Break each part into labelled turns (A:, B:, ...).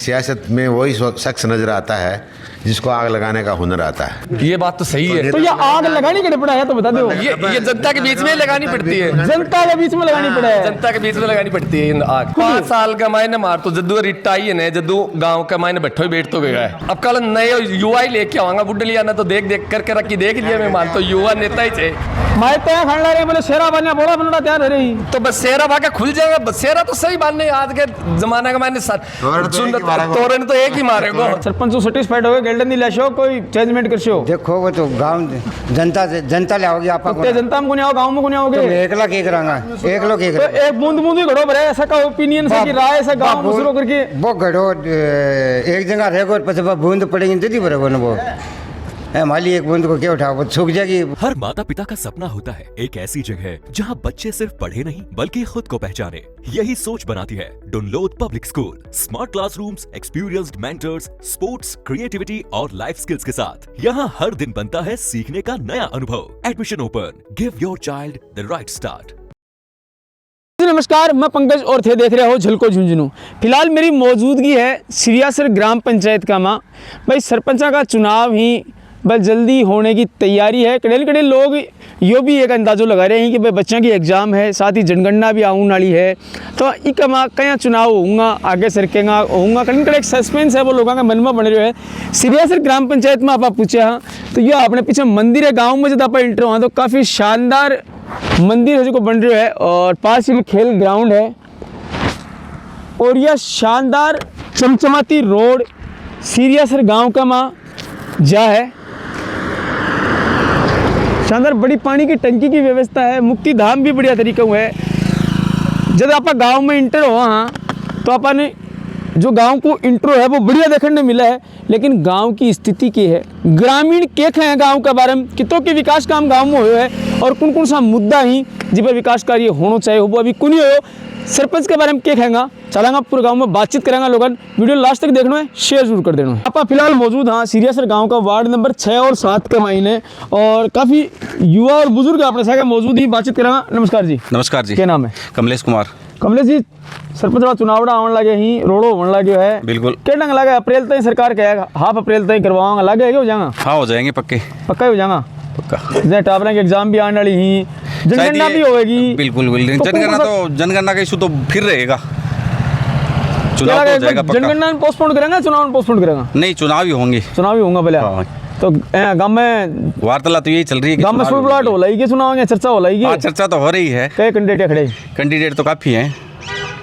A: सियासत में वही शख्स नजर आता है जिसको आग लगाने का हुनर आता है।
B: ये बात तो सही है।
C: तो ये आग लगानी कड़े पड़ा है तो बता दो।
B: ये जनता के बीच में लगानी पड़ती है।
C: जनता के बीच में लगानी पड़ा है।
B: जनता के बीच में लगानी पड़ती है आग। 5 साल का मायने मार तो जद्दू रिट्टा ही है ना, जद्दू गांव का मायने बैठो ही बैठ तो गया है। अब कल नए युवा ही लेके आऊंगा बुड्ढलिया ना, तो देख करके रखी देख लिया मैं मान तो युवा नेता ही थे।
C: मैं तो खान ला रहे बोले शेरा बनना बड़ा बनना तैयार है रही
B: तो बस शेरा भागा खुल जाएगा। बसेरा तो सही बात नहीं, आज के जमाने का मायने तोरण तो एक ही मारेगा।
C: सरपंच तो सेटिस्फाइड हो गए, गोल्डन दिला शो कोई चेंजमेंट कर शो।
D: देखो वो तो गांव जनता ले आओगी आप
C: कुत्ते जनता में को नहीं आओ, गांव में को नहीं आओगे।
D: 1 लाख एक रंगा 1 लाख एक
C: तो एक बूंद बूंद ही घड़ो भरे ऐसा का ओपिनियन से कि राय से गांव में शुरू करके
D: वो घड़ो एक जगह रहेगा पछे बूंद पड़ेगी जल्दी भरे वो हमारी एक बूंद को क्या उठाओ वो सूख जाएगी।
E: हर माता पिता का सपना होता है एक ऐसी जगह जहां बच्चे सिर्फ पढ़े नहीं बल्कि खुद को पहचाने। यही सोच बनाती है Dunlod public school. Smart classrooms, experienced mentors, sports, creativity और लाइफ स्किल्स के साथ यहां हर दिन बनता है सीखने का नया अनुभव। Admission open. Give your child the right start.
C: नमस्कार, मैं पंकज और थे देख रहे हो झलको झुंझुनू। फिलहाल मेरी मौजूदगी है सिरियासर ग्राम पंचायत का माँ। भाई सरपंचा का चुनाव ही बस जल्दी होने की तैयारी है। कड़े कड़े लोग यो भी एक अंदाज़ो लगा रहे हैं कि भाई बच्चों की एग्ज़ाम है, साथ ही जनगणना भी आने वाली है, तो इक कहीं चुनाव होगा आगे सरकेगा होगा। कड़े कड़े एक सस्पेंस है वो लोगों के मन में बन रहे है। सिरियासर ग्राम पंचायत में आप पूछे हाँ तो ये अपने पीछे मंदिर है। गाँव में जब आप एंटर हुआ तो काफ़ी शानदार मंदिर है जो बन रहा है और पास ही खेल ग्राउंड है और यह शानदार चमचमाती रोड सिरियासर गांव का माँ जा है। शानदार बड़ी पानी की टंकी की व्यवस्था है। मुक्ति धाम भी बढ़िया तरीका हुआ है। जब आप गांव में इंटर हुआ हाँ तो आपने जो गांव को इंट्रो है वो बढ़िया देखने मिला है। लेकिन गांव की स्थिति की है, ग्रामीण क्या है गांव के बारे में, कितों के विकास काम गांव में हुए है और कौन कौन सा मुद्दा ही जिस पर विकास कार्य होना चाहिए वो अभी कुछ नहीं हो। सरपंच के बारे में क्या कहेंगा चलांगा पूरे गांव में बातचीत करेंगे। लोगों वीडियो लास्ट तक देखना है, शेयर जरूर कर देना है। आप फिलहाल मौजूद हाँ सिरियासर गांव का वार्ड नंबर 6 और 7 के महीने और काफ़ी युवा और बुजुर्ग अपने साथ मौजूद ही बातचीत करेंगा। नमस्कार जी।
F: नमस्कार जी।
C: क्या नाम है?
F: कमलेश कुमार।
C: कमलेश जी, सरपंच का चुनाव आने लगे ही रोडो होने लगे है।
F: बिल्कुल।
C: क्या ढंग लगा अप्रैल तक सरकार कहेगा हाफ अप्रैल तक करवाऊंगा, लगे हो जाएगा?
F: हाँ हो जाएंगे पक्के
C: हो जाएगा पक्का। टावरा के एग्जाम भी आने वाली ही, जनगणना भी होगी।
F: बिल्कुल जनगणना तो जनगणना का इशू तो फिर रहेगा। चुनाव तो हो जाएगा पक्का।
C: जनगणना पोस्टपोन करेंगे, चुनाव में पोस्टपोन करेंगे? नहीं,
F: चुनाव ही होंगे।
C: चुनाव ही होंगे पहले। तो गांव में
F: वार्तालाप तो यही चल रही है।
C: गांव में स्कूल प्लाट हो लाएगी, चुनाव में चर्चा हो लाएगी।
F: चर्चा तो हो रही है।
C: कई कैंडिडेट खड़े?
F: कैंडिडेट तो काफी हैं।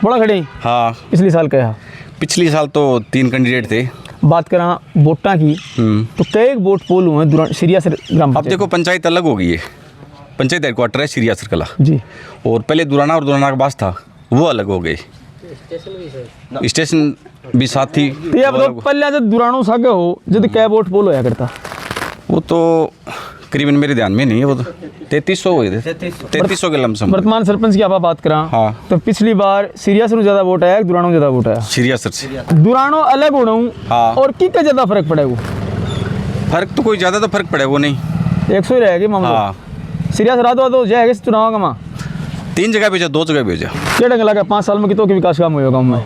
C: बड़ा खड़े?
F: हाँ।
C: पिछले साल क्या?
F: पिछले साल तो 3 कैंडिडेट थे।
C: बात करा वोटा की तो कई वोट पोल हुए हैं सिरियासर ग्राम।
F: अब देखो पंचायत अलग हो गई है। पंचायत हेडक्वार्टर है सिरियासर कला
C: जी,
F: और पहले दुराना और दुराना का बास था वो अलग हो गए। स्टेशन भी साथ थी।
C: तो ये बताओ पहले जब दुरानो सागे हो जब कै वोट पोल होया करता?
F: वो तो करीबन मेरे ध्यान में नहीं है। वो तो 3300 हुए थे। 3300 के लमसम।
C: वर्तमान सरपंच की आप बात करा
F: हाँ
C: तो पिछली बार सिरियासर ज्यादा वोट आया, दुरानो ज्यादा वोट आया?
F: सिरियासर से।
C: दुरानो अलग होना
F: हाँ।
C: और की का ज्यादा फर्क पड़ेगा?
F: फर्क तो कोई ज्यादा तो फर्क पड़ेगा वो नहीं,
C: 100 ही रहेगी मामला।
F: हाँ।
C: सिरियासर रात तो जाएगा चुनाव का माँ
F: 3 जगह भेजा, 2 जगह भेजा।
C: क्या ढंग लगा 5 साल में कितों के विकास काम हुआ गाँव में?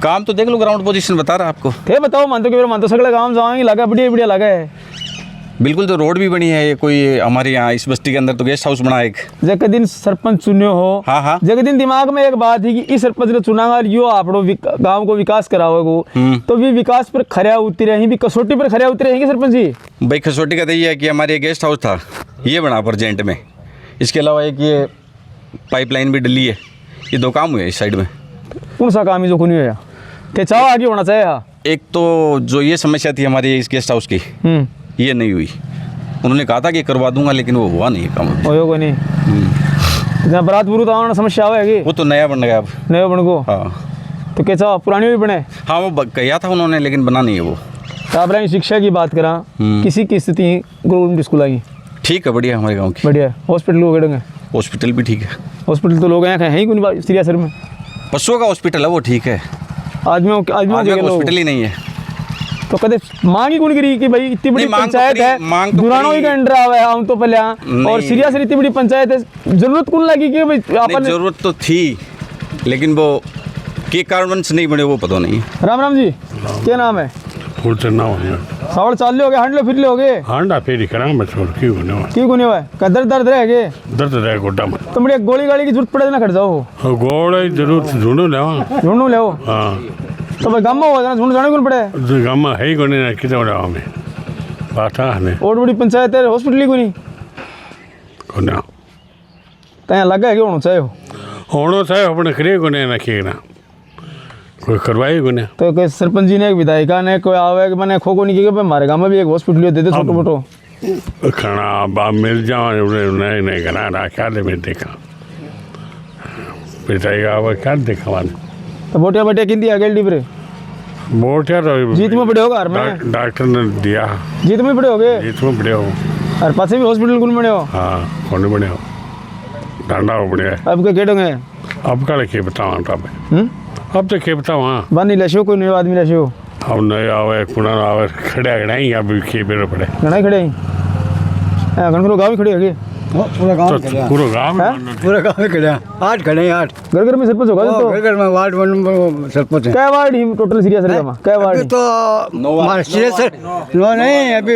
F: काम तो देख लो, ग्राउंड पोजीशन बता रहा आपको।
C: थे बताओ, मानते कि मानते सगले गाँव जाएंगे लगा बढ़िया बढ़िया लगा है।
F: बिल्कुल, तो रोड भी बनी है। ये कोई हमारे यहाँ इस बस्ती के अंदर तो गेस्ट हाउस बना एक।
C: जग दिन सरपंच चुने हो,
F: हाँ।
C: जग दिन दिमाग में एक बात है कि इस सरपंच ने चुना यो आपड़ो गांव को विकास कराओगे तो भी विकास पर खरिया उतरे ही भी कसौटी पर खरिया उतरे हैं सरपंच जी?
F: भाई कसौटी का तो ये है कि हमारे गेस्ट हाउस था ये बना प्रेजेंट में। इसके अलावा एक ये पाइपलाइन भी डली है। ये 2 काम हुए इस साइड में।
C: कौन सा काम है जो नहीं होया? क्या चाहो आगे होना चाहिए? एक
F: तो जो ये समस्या थी हमारी इस गेस्ट हाउस की ये नहीं हुई। उन्होंने कहा था कि करवा दूंगा लेकिन वो हुआ नहीं काम।
C: होगा नहीं। जहाँ बरात बुरूत आना समस्या आएगी।
F: वो तो नया बन गया अब।
C: नया बन गो।
F: हाँ।
C: तो कैसा पुरानी भी बने?
F: हाँ वो कहा था उन्होंने लेकिन बना नहीं है वो।
C: आप रहे शिक्षा की बात करा किसी की स्थिति गवर्नमेंट स्कूल आई ठीक
F: है, बढ़िया हमारे गाँव की।
C: बढ़िया। हॉस्पिटल हो गए?
F: हॉस्पिटल भी ठीक है।
C: हॉस्पिटल तो लोग हैं ही कोई सिरियासर में?
F: पशुओं का हॉस्पिटल है वो ठीक है।
C: आदमियों
F: हॉस्पिटल ही नहीं है।
C: तो कदे मांगी कौन करी कि भाई इतनी बड़ी पंचायत है, दुरानो ही का अंडर आवे हम तो पहले और सिरियासर इतनी बड़ी पंचायत है, जरूरत कौन लगी कि भाई आपने?
F: जरूरत तो थी लेकिन वो कि कारण से नहीं बने वो पता नहीं है।
C: राम राम जी, क्या नाम है?
G: फूलचना होने
C: सावड़ चाल ले हो गए, हांडले फिर ले हो गए,
G: हांडा फेरी करा मैं छोड़ क्यों होने वाला
C: क्यों गुने हुआ है? का दर्द दर्द रह गए
G: दर्द रहे गोड्डा में
C: तो बड़ी गोली गाड़ी की जरूरत पड़े ना खड़ जाओ,
G: गोड़ा जरूर ढूंढो लेवा
C: ढूंढू ले
G: हाँ
C: तो भाई गामा हुआ ना ढूंढ जाने कौन पड़े?
G: गामा है ही कोने ना कितने बड़ा हमें बाता है
C: और बड़ी पंचायत है, हॉस्पिटल ही कोनी
G: कोने
C: तया लगा है कि होना चाहिए
G: होना चाहिए अपने करे कोने ना खेना कोई करवाई कोने
C: तो कोई सरपंच जी ने, एक विधायिका ने कोई आवे कि मैंने खो को नहीं किया हमारे गांव में भी एक हॉस्पिटल दे दे छोटो मोटो
G: खाना बाप मिल जाओ नहीं नहीं करा रहा क्या ले मैं देखा पिताई आवा क्या देखा वाले
C: तो बोटिया बटिया किन दिया गेल डिबरे
G: बोट यार
C: जीत में पड़े हो घर में,
G: डॉक्टर ने दिया
C: जीत में पड़े हो गए
G: जीत में पड़े हो
C: और पासे भी हॉस्पिटल कौन बने हो?
G: हाँ कौन बने हो डांडा हो बने
C: अब के केटोंगे
G: अब का लेके बताओ अब तो के बताओ हाँ
C: बानी लशो कोई नया आदमी लशो
G: अब नहीं आवे कुना आवे खड़े नहीं अब के बेरो पड़े
C: घना खड़े गणगरो गाँव खड़े हो गए
D: पूरा गाँव खड़ा,
G: पूरा गांव
D: पूरा गाँव में खड़ा, 8 खड़े हैं 8।
C: घर घर में सरपंच होगा तो
D: घर में वार्ड में सरपंच है।
C: क्या वार्ड ही टोटल सीरियस है क्या
D: अभी
C: वार्ड?
D: तो सीरियस नो नहीं, अभी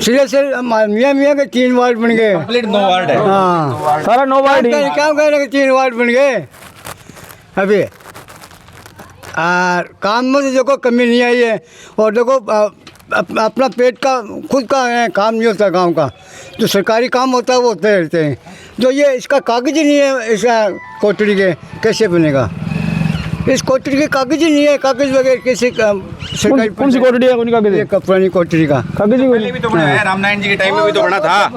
D: सीरियस मियाँ मियाँ के 3 वार्ड बन गए,
F: कंप्लीट 9 वार्ड है।
D: हाँ
C: सारा 9 वार्ड ही
D: क्या कह रहे 3 वार्ड बन गए अभी। और काम में तो देखो कमी नहीं आई है, और देखो अपना पेट का खुद का है काम नहीं होता गांव का, जो सरकारी काम होता है वो होते रहते हैं। जो ये इसका कागज ही नहीं है, इसका कोटरी के कैसे बनेगा? इस कोटरी के कागज ही नहीं है, कागज वगैरह कैसे सरकारी
C: कौन सी कोटरी है? कौन कागज है?
D: ये पुरानी कोटरी का
C: कागज ही
F: पहले भी तो बना है, रामनारायण जी के टाइम में भी तो बना था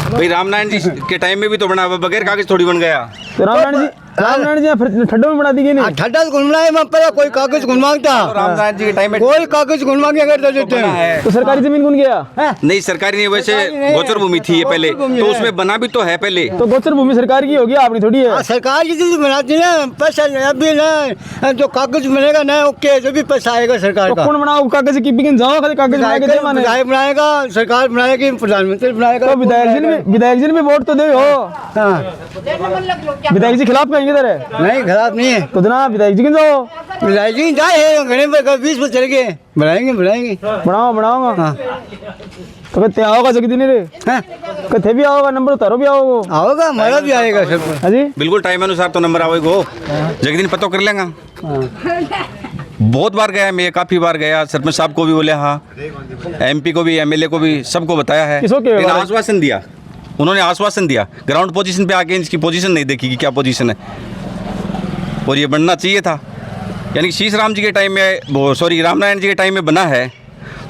F: भाई, रामनारायण जी के टाइम में भी तो बना, बगैर कागज थोड़ी बन गया।
C: तो रामनारायण जी फिर ठड्डों में बना दी गई नहीं?
D: ठड्डा घुलना है, मैं पहले कोई कागज घुल मांगता,
F: रामनारायण जी के टाइम में
D: कोई कागज घुल मांगे अगर दे देते हैं।
C: तो सरकारी जमीन कौन गया?
F: नहीं सरकारी नहीं, वैसे गोचर भूमि थी ये पहले, तो उसमें बना भी तो है पहले।
C: तो गोचर भूमि सरकार की होगी, आपने थोड़ी है।
D: सरकार की चीज बनाती ना, पैसा अभी ना जो कागज बनेगा ना ओके, जो भी पैसा आएगा सरकार
C: तो
D: का।
C: कौन बनाओ कागज की बिकन जाओ खाली कागज बना के दे माने।
D: विधायक बनाएगा, सरकार बनाएगी, प्रधानमंत्री बनाएगा।
C: तो विधायक जी ने भी वोट तो दे हो,
D: हाँ
C: विधायक जी खिलाफ कहेंगे तेरे?
D: नहीं खराब नहीं है,
C: तो जनाब विधायक जी के जाओ,
D: विधायक जी जाए घने पर 20 पर चले गए, बनाएंगे
C: बनाऊंगा
D: हाँ
C: तो कहते आओगा जगदी नहीं रे,
D: हाँ
C: कहते भी आओगा, नंबर उतारो भी आओगा,
D: आओगा हमारा भी आएगा सब।
C: हाँ जी
F: बिल्कुल टाइम अनुसार तो नंबर आवेगा, जगह दिन पता कर लेंगे। बहुत बार गया मैं, काफ़ी बार गया, सरपंच साहब को भी बोले हाँ, MP को भी, MLA को भी, सबको बताया है,
C: किसको के
F: लेकिन आश्वासन दिया, उन्होंने आश्वासन दिया, ग्राउंड पोजीशन पे आके इसकी पोजीशन नहीं देखी कि क्या पोजीशन है, और ये बनना चाहिए था। यानी कि शीश राम जी के टाइम में, वो सॉरी रामनारायण जी के टाइम में बना है,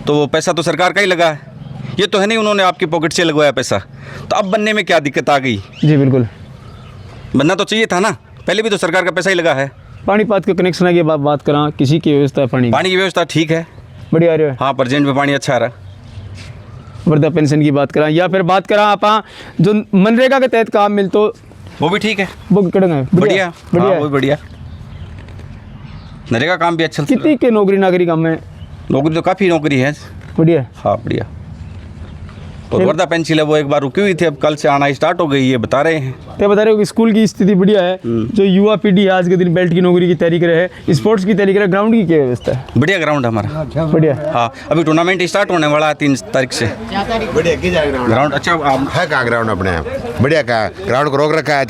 F: तो वो पैसा तो सरकार का ही लगा है, ये तो है नहीं उन्होंने आपकी पॉकेट से लगवाया पैसा, तो अब बनने में क्या दिक्कत आ गई?
C: जी बिल्कुल,
F: बनना तो चाहिए था ना, पहले भी तो सरकार का पैसा ही लगा है।
C: पानीपत के कनेक्शन की बात करा, किसी की व्यवस्था पानी
F: की व्यवस्था ठीक है,
C: बढ़िया आ रही है,
F: हाँ प्रेजेंट में पानी अच्छा आ रहा है।
C: वृद्धा पेंशन की बात करा, या फिर बात करा आप जो मनरेगा के तहत काम मिलतो,
F: वो भी ठीक है,
C: वो बढ़िया
F: बढ़िया
C: बढ़िया
F: हाँ, वो भी बढ़िया, नरेगा काम भी अच्छा चल रहा
C: कितनी के नौकरी नागरिक काम में?
F: है। नौकरी तो काफ़ी नौकरी है,
C: बढ़िया
F: हाँ बढ़िया। और वर्धा पेंसिल है वो एक बार रुकी हुई थी, अब कल से आना स्टार्ट हो गई, ये बता रहे हैं।
C: तो बता रहे हो कि स्कूल की स्थिति बढ़िया है, जो युवा पीढ़ी है आज के दिन बेल्ट की नौकरी की तैयारी करे है, स्पोर्ट्स की तैयारी करे, ग्राउंड की क्या व्यवस्था है?
F: बढ़िया ग्राउंड है हमारा,
C: बढ़िया
F: हाँ अभी टूर्नामेंट स्टार्ट होने वाला है 3 तारीख से।
A: बढ़िया की जाए
F: ग्राउंड अच्छा
A: है कहाँ ग्राउंड अपने यहाँ बढ़िया का ग्राउंड को रोक रखा है,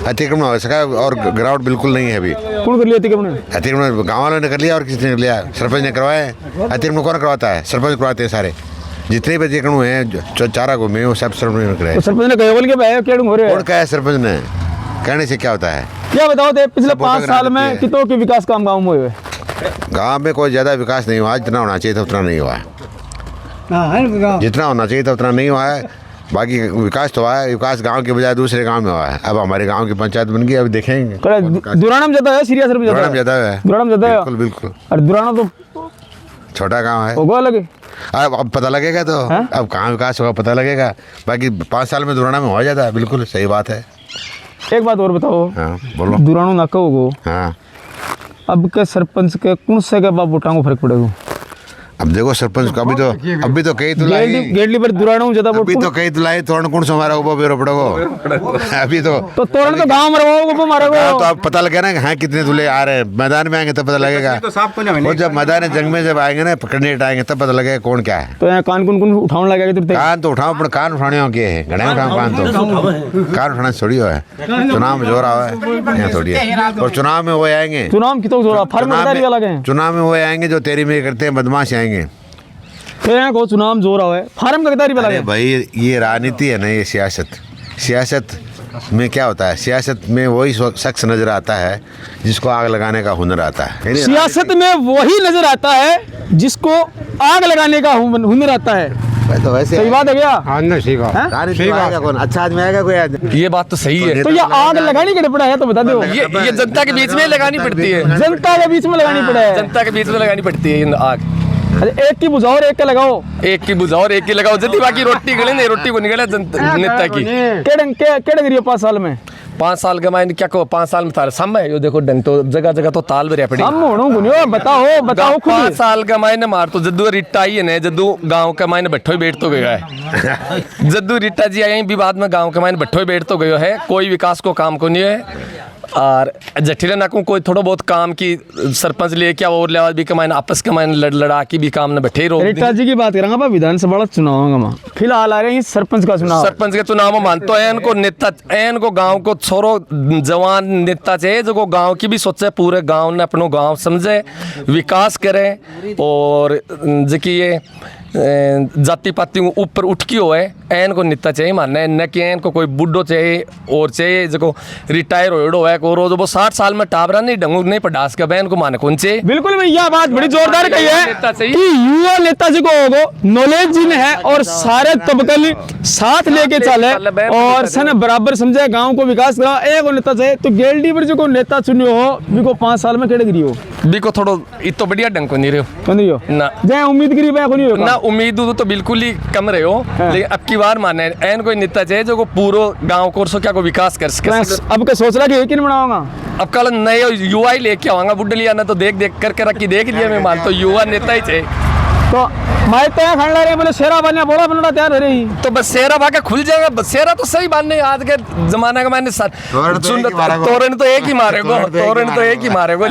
A: अतिक्रमण हो सका, और ग्राउंड बिल्कुल नहीं है अभी।
C: कौन कर लिया अतिक्रमण?
A: अतिक्रमण गाँव वालों ने कर लिया और किसने कर लिया? सरपंच ने करवाए। अतिक्रमण कौन करवाता है? सरपंच करवाते हैं सारे, जितने भी अतिक्रमण हुए हैं जो चारा घूमे वो सब सरपंच ने कराए।
C: तो सरपंच ने कहा बोल के भाई क्या हो रहे
A: कौन कहा है? सरपंच ने कहने से क्या होता है?
C: क्या बताओ थे पिछले 5 साल में कितनों के विकास काम गाँव में हुए?
A: गाँव में कोई ज़्यादा विकास नहीं हुआ, जितना होना चाहिए था उतना नहीं हुआ है, जितना होना चाहिए था उतना नहीं हुआ है। बाकी विकास तो हुआ है, विकास गांव के बजाय दूसरे गांव में हुआ है। अब हमारे गांव की पंचायत बन गई, अभी देखेंगे।
C: दुराना में ज्यादा है, सीरियस में ज्यादा है, दुराना में ज्यादा है,
A: बिल्कुल बिल्कुल।
C: और दुराना तो
A: छोटा गांव है,
C: होगा लगे,
A: अब पता लगेगा तो अब कहाँ विकास होगा पता लगेगा। बाकी 5 साल में दुराना में हो जाता है, बिल्कुल सही बात है।
C: एक बात और बताओ,
A: हाँ बोलो।
C: दुरानो नाका होगो,
A: हाँ
C: अब के सरपंच के कौन से के बाप वोटां को फर्क पड़ेगा?
A: अब देखो सरपंच का अभी तो कई तुलाई
C: गेटली पर दुराणू ज्यादा
A: अभी तो कई तुलाई तोरण कौन हमारा ऊपर बेरो पड़ोगो अभी तो
C: तोरण तो गांव में रहो वो मारोगे
A: तो अब पता लगेगा ना कि हाँ कितने दूल्हे आ रहे हैं। मैदान में आएंगे तब पता लगेगा। और जब मैदान जंग में जब आएंगे ना पकड़ने आएंगे तब पता लगेगा कौन क्या है।
C: तो यहाँ कान कुन उठाने लगेगा।
A: कान तो उठाओ पर कान उठाने हो है घड़े उठाओ कान उठाना थोड़ी हो है। चुनाव में जोर आओ है यहाँ थोड़ी है। और चुनाव में वो आएंगे
C: चुनाव की तो
A: चुनाव में वो आएंगे जो तेरी में करते हैं बदमाश आएंगे।
C: को चुनाव जोर है फार्म कगदारी वाला है
A: भाई ये राजनीति है ना ये सियासत में क्या होता है। सियासत में वही शख्स नजर आता है जिसको आग लगाने का हुनर आता है।
C: सियासत में वही नजर आता है जिसको आग लगाने का हुनर आता है।
A: तो वैसे
C: सही बात है क्या?
G: हाँ ना सही बात
A: कौन अच्छा आदमी आएगा कोई आदमी।
B: ये बात तो सही है।
C: तो ये आग लगानी के पड़ा है तो बता दो।
B: ये जनता के बीच में लगानी पड़ती है।
C: जनता के बीच में लगानी पड़े
B: जनता के बीच में लगानी पड़ती है आग।
C: एक की बुझाओ और एक का लगाओ।
B: एक की बुझाओ और एक की लगाओ। जल्दी बाकी रोटी गले नहीं रोटी को निकले नेता की
C: केड़े करियो 5 साल में
B: 5 साल का मायने क्या कहो 5 साल में थारे सामने है यो देखो डंग तो जगह जगह तो ताल भरिया पड़ी।
C: हम होणो गुनियो बताओ खुद
B: 5 साल का मायने मार तो जद्दू रिट्टा आई है ने जद्दू गांव का मायने बैठो ही बैठ तो गया है। जद्दू रिट्टा जी आई भी बाद में गांव के मायने बैठो ही बैठ तो गयो है। कोई विकास को काम को नहीं है। और जठिले नाकू कोई थोड़ा बहुत काम की सरपंच ले क्या और लेवा भी कमाइन आपस के मायने लड़ा की भी काम न बैठे ही
C: रिट्टा जी की बात करेंगे विधानसभा चुनाव होगा फिलहाल आ रहे हैं सरपंच का चुनाव।
B: सरपंच के चुनाव में मानते हैं इनको नेता इनको गांव को छोरो जवान नेता चाहिए जो गांव की भी सोचे पूरे गांव ने अपनो गांव समझे विकास करे और जबकि ये जाति पाति ऊपर उठ की हो है एन को नेता चाहिए मानना है न कि एन को कोई बुढ़ो चाहिए और चाहिए जो रिटायर हो है को रोज वो 60 साल में टाबरा नहीं डंगू नहीं पढ़ास का बहन को माने कौन चाहिए।
C: बिल्कुल मैं यह बात बड़ी जोरदार कही है कि युवा नेता जी को होगो नॉलेज जिन है और सारे तबके साथ लेके चले और सन बराबर समझे गांव को विकास करा एक नेता चाहिए। तो गेलडी पर जो नेता चुनियो हो बिको 5 साल में केड़े गिरी हो
B: बिको थोड़ो इतो बढ़िया ढंग को नहीं रहो
C: ना जय उम्मीद करी मैं को नहीं
B: ना उम्मीद तो बिल्कुल ही कम रहे हो। लेकिन अब की बार माने एन कोई नेता चाहिए जो को पूरो गांव को क्या को विकास कर सके।
C: अब के सोच रहा कि किन बनाऊंगा
B: अब कल नए युवा ही लेके आऊंगा बुढ़लिया ना तो देख करके रखी देख लिया मैं मान तो युवा नेता ही चाहिए।
C: तो मैं तो खड़ रहे बोले शेरा बनना बोला बनना तैयार हो रही तो
B: बस शेरा भागा खुल जाएगा। बस शेरा तो सही बांधने आज के जमाने का मैंने तोरण तो एक ही मारेगो तोरण तो एक ही मारेगो।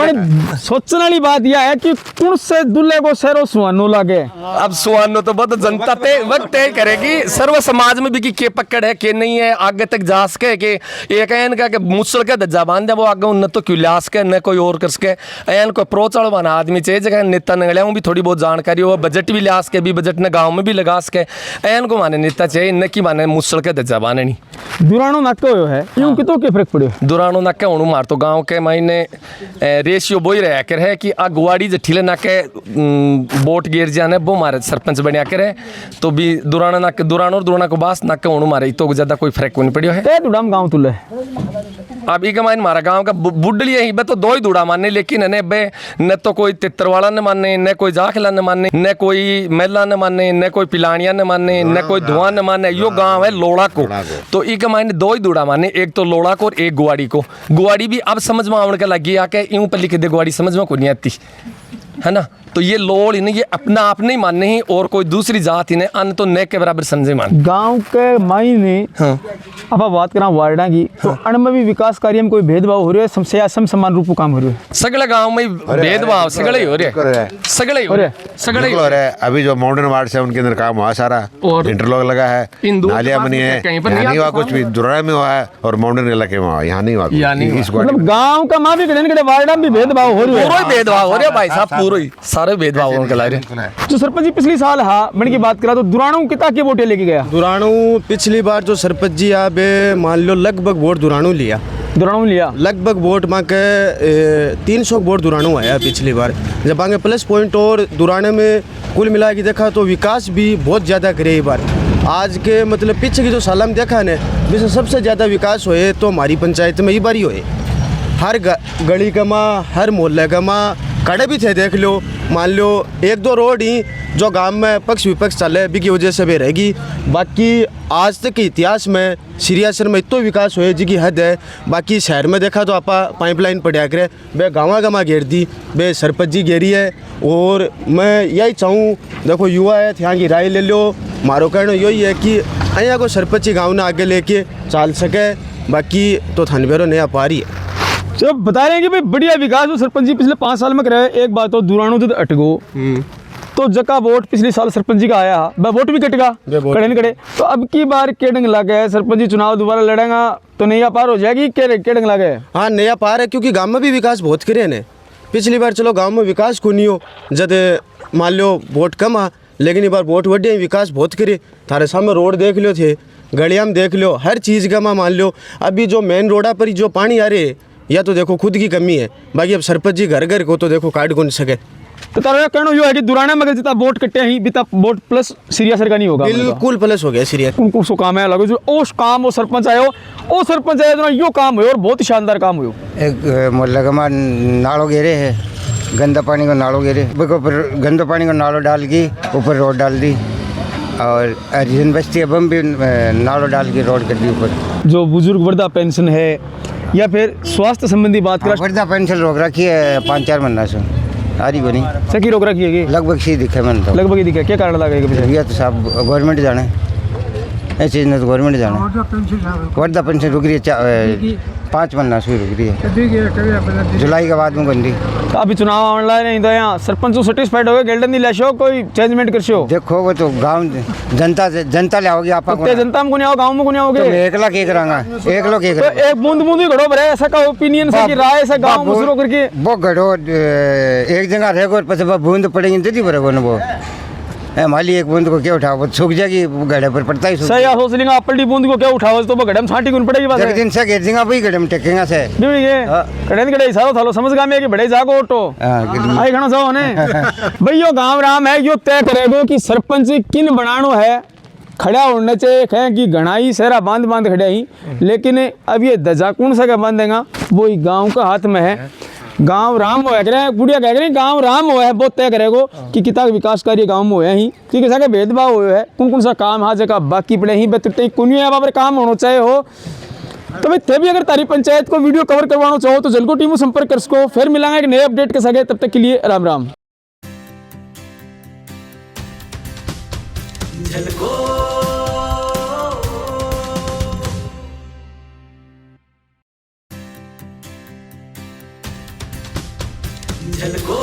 C: सोचने वाली बात यह है कि कौन से दुल्हे को शेरो सुहानो लगे।
B: अब सुहानो तो बहुत जनता तय वक्त तय करेगी। सर्व समाज में भी की के पकड़ है के नहीं है आगे तक जा सके के एक एन का के मुसल के दज्जा बांध वो आगे न तो क्यों ला सके न कोई और कर सके एन को प्रोचल बना आदमी चाहिए जगह नेता नगड़िया भी थोड़ी बहुत जानकारी हो बजट भी लिया सके भी बजट ने गांव में भी लगा सके एन को माने नेता चाहिए न की माने मुसल के दज्जा बाने नहीं।
C: दुरानो नाका हो है यूं कितो के फर्क पड़े दुरानो
B: नाका उणु मार तो गांव के महीने रेशियो बोई रहा कर है कि आ गुवाड़ी जठिले नाके बोट गिर जाने वो मारे सरपंच बनया करे तो भी दुराना नाके दुरानो और दुराना को बास नाके उणु मारे तो ज्यादा कोई फर्क नहीं पड़ियो है।
C: ते दुड़ाम गांव तुले
B: अब ई कमाइन मारा गांव का बुड्ढली यही बे तो दो ही दूड़ा मानने लेकिन ने बे न तो कोई तित्रवाड़ा ने मानने न कोई जाखला ने मानने न कोई मेला ने मानने न कोई पिलानिया ने मानने न कोई धुआं ने मानने। यो गांव है लोड़ा को तो ई कमाइन दो ही दूड़ा मानने एक तो लोड़ा को और एक गुवाड़ी को। गुवाड़ी भी अब समझ में आने का लगी आके यूं पर लिख दे गुवाड़ी समझ में को नहीं आती है ना। तो ये लोड़ इन्हें ये अपना आप नहीं मानने ही और कोई दूसरी जात इन्हें अन्य तो न के बराबर समझे मान
C: गांव के मायने। हाँ। अब आप बात करा वार्डा की तो अण में भी विकास कार्य में कोई भेदभाव हो रहा है समस्या सम समान रूप काम हो रहा है सगले गांव में भेदभाव सगले हो रहे सगले हो रहे।
A: अभी जो माउंटेन वार्ड से उनके अंदर काम हुआ सारा इंटरलॉक लगा है नालियां बनी है नहीं हुआ कुछ भी दुराना में हुआ है और माउंटेन इलाके में हुआ यहाँ नहीं हुआ
C: मतलब गाँव का माँ भी वार्डा में भेदभाव हो रहा है
B: भेदभाव हो रहा है भाई साहब पूरा ही सारे भेदभाव
C: जो सरपंच जी पिछली साल हाँ मैंने की बात करा तो दुराणु कितना के वोटे लेके गया
H: दुराणु पिछली बार जो सरपंच जी आप मान लो लगभग वोट दुराणु लिया लगभग वोट माँ के 300 वोट दुराणु आया पिछली बार। जब आगे प्लस पॉइंट और दुराने में कुल मिला के देखा तो विकास भी बहुत ज़्यादा करे ये बार। आज के मतलब पीछे की जो साल में देखा ने जिससे सबसे ज़्यादा विकास होए तो हमारी पंचायत में ये बार ही होए। हर गली का माँ हर मोहल्ले का माँ खड़े भी थे देख लो, मान लो 1-2 रोड ही जो गांव में पक्ष विपक्ष चले भी की वजह से भी रहेगी। बाकी आज तक के इतिहास में सिरियासर में इतना विकास हुए जी की हद है। बाकी शहर में देखा तो आप पाइपलाइन पड़ा करे बे गाँव गाँव घेर दी, बे सरपंच जी घेरी है। और मैं यही चाहूँ, देखो युवा है यहाँ की राय ले लो, मारो कहना यही है कि यहाँ को सरपंच गाँव ने आगे लेके चल सके। बाकी तो थानवेरो नहीं आ पा रही है।
C: चलो बता रहे हैं कि भाई बढ़िया विकास हो सरपंच जी पिछले 5 साल में करे। एक बात हो दुराणु तो अटगो तो जका वोट पिछले साल सरपंच जी का आया, वह वोट भी कटेगा, कड़े नहीं कड़े। तो अब की बार केडंग लगा है, सरपंच जी चुनाव दोबारा लड़ेगा तो नैया पार हो जाएगी, केडंग लगा है।
H: हाँ नया पार है, क्योंकि गांव में भी विकास बहुत करे ने। पिछली बार चलो गांव में विकास को नहीं हो, जब मान लो वोट कम आ, लेकिन इस बार वोट बढ़े, विकास बहुत करे। थारे सामने रोड देख लो थे, गलियां में देख लो, हर चीज़ का मान लो। अभी जो मेन रोडा पर जो पानी आ रहे या तो देखो खुद की कमी है। बाकी अब सरपंच जी घर घर को तो देखो काट कौन सके।
C: तो तारा कहना यो है कि दुराना में जितना वोट कटे ही बिता वोट प्लस सिरियासर का नहीं होगा,
H: बिल्कुल प्लस हो गया सीरिया।
C: उनको सो काम है लगो जो ओस काम वो सरपंच आयो, ओ सरपंच आयो तो यो काम हुयो और बहुत ही शानदार काम हुयो।
I: एक मोहल्ला का नालों घेरे है, गंदा पानी का नालों घेरे, ऊपर गंदा पानी का नालों डाल के ऊपर रोड डाल दी। और अर्जुन बस्ती अब भी नालों डाल के रोड कर दी ऊपर।
C: जो बुजुर्ग वृद्धा पेंशन है या फिर स्वास्थ्य संबंधी बात करें,
I: वृद्धा पेंशन रोक रखी है 5-4 महीना से, आ रही को नहीं
C: सकी रोक रखी है
I: लगभग सी दिखे मैंने तो,
C: लगभग ही दिखा। क्या कारण लगा
I: भैया तो साहब गवर्नमेंट जाने ये चीज़ ने तो गवर्नमेंट जाने। वृद्धा पेंशन रुक रही है 5 महीना से रुक रही है, जुलाई के बाद में बन रही।
C: तो अभी चुनाव ऑनलाइन नहीं तो यहाँ सरपंच सेटिस्फाइड हो गए, गेल्डन नहीं लाशो कोई चेंजमेंट कर शो।
I: देखो वो तो गांव जनता ले आओगी आप
C: जनता में को नहीं आओ, गाँव में को नहीं आओगे।
I: 1 लाख एक रंगा 1 लाख एक
C: तो एक बूंद बूंद ही घड़ो भरे ऐसा का ओपिनियन से कि राय ऐसा गाँव में शुरू करके
I: वो घड़ो एक जगह रहेगा और पछे बूंद पड़ेंगे तो भरे वो हमारी एक बूंद को क्या उठाओ, वो सूख जाएगी गड्ढे पर पड़ता ही
C: सही सोच लेंगे अपनी बूंद को क्या उठाओ तो वो गड्ढे में छांटी कौन पड़ेगी बात है।
I: एक दिन से घेर देंगे वही गड्ढे में टेकेंगे से
C: नहीं ये गड्ढे में गड्ढे सारो थालो समझ गा में कि बड़े जागो ऑटो आई खना जाओ ने भाई यो गांव राम है, यो तय करेगो कि सरपंच किन बनानो है। खड़ा होने चाहिए है कि घनाई सहरा बांध बांध खड़े ही, लेकिन अब ये दजा कौन सा का बांधेगा वो गाँव का हाथ में है। गांव राम होया करे, बुढ़िया कह रहे गांव राम होया है, बहुत तय करेगो कि कितना विकास कार्य गांव में होया ही, क्योंकि सके भेदभाव हुआ है, कौन कौन सा काम हाँ जगह बाकी पड़े ही बतते कुनिया बाबर काम होना चाहिए हो। तो भाई थे भी अगर तारी पंचायत को वीडियो कवर करवाना चाहो तो जल्को टीमों संपर्क कर सको। फिर मिलांगे एक नए अपडेट के सके, तब तक के लिए राम राम।
E: झलको